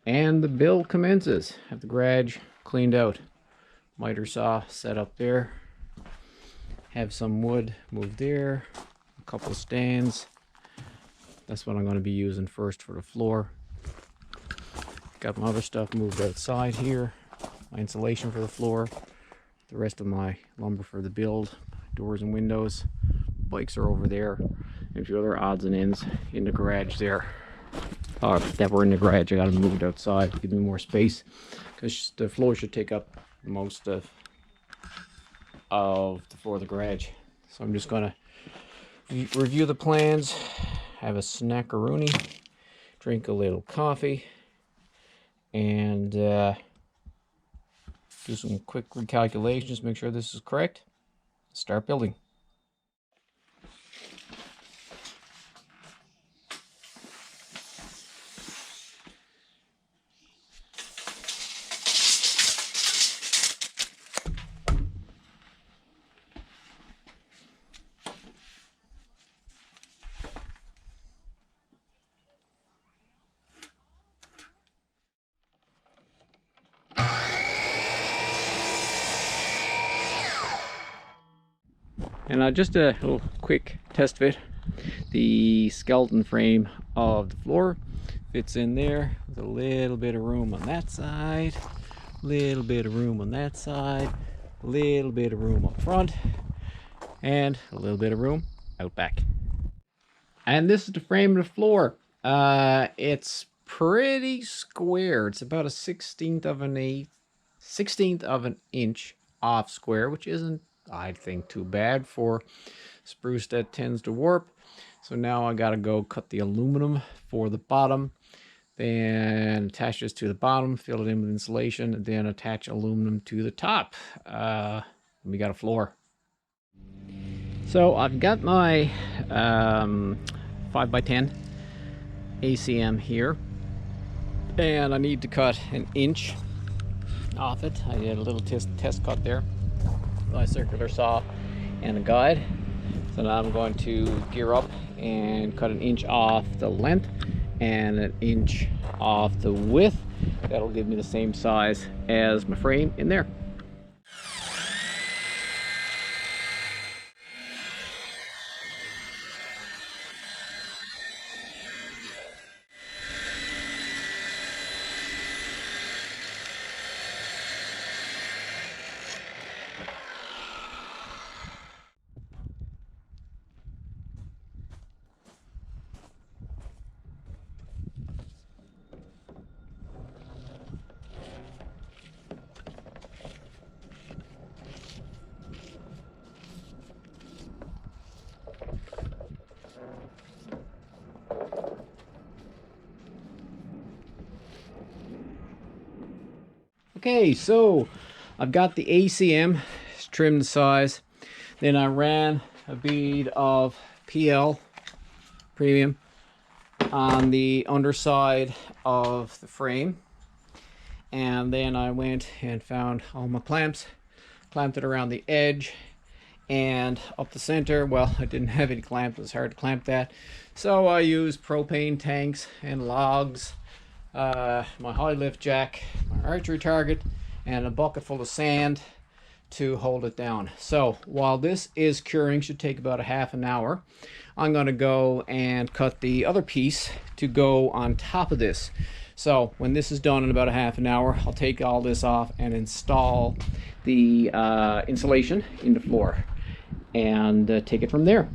And the build commences. Have the garage cleaned out. Miter saw set up there. Have some wood moved there. A couple of stands. That's what I'm going to be using first for the floor. Got my other stuff moved outside here. My insulation for the floor. The rest of my lumber for the build. Doors and windows. Bikes are over there. And a few other odds and ends in the garage there. That were in the garage. I got them moved outside to give me more space, because the floor should take up most of the floor of the garage. So I'm just gonna review the plans, have a snackaroonie, drink a little coffee, and do some quick recalculations, make sure this is correct, start building. And just a little quick test fit. The skeleton frame of the floor fits in there with a little bit of room on that side, a little bit of room on that side, a little bit of room up front, and a little bit of room out back. And this is the frame of the floor. It's pretty square. It's about a 16th of an inch off square, which isn't, I think, too bad for spruce that tends to warp. So now I gotta go cut the aluminum for the bottom, then attach this to the bottom, fill it in with insulation, and then attach aluminum to the top. We got a floor. So I've got my 5x10 ACM here, and I need to cut an inch off it. I did a little test cut there, my circular saw and a guide. So now I'm going to gear up and cut an inch off the length and an inch off the width. That'll give me the same size as my frame in there. Okay, so I've got the ACM trimmed the size. Then I ran a bead of PL premium on the underside of the frame. And then I went and found all my clamps, clamped it around the edge and up the center. Well, I didn't have any clamps, it was hard to clamp that. So I used propane tanks and logs, my high lift jack, my archery target, and a bucket full of sand to hold it down. So while this is curing, should take about a half an hour, I'm going to go and cut the other piece to go on top of this. So when this is done in about a half an hour, I'll take all this off and install the insulation in the floor and take it from there.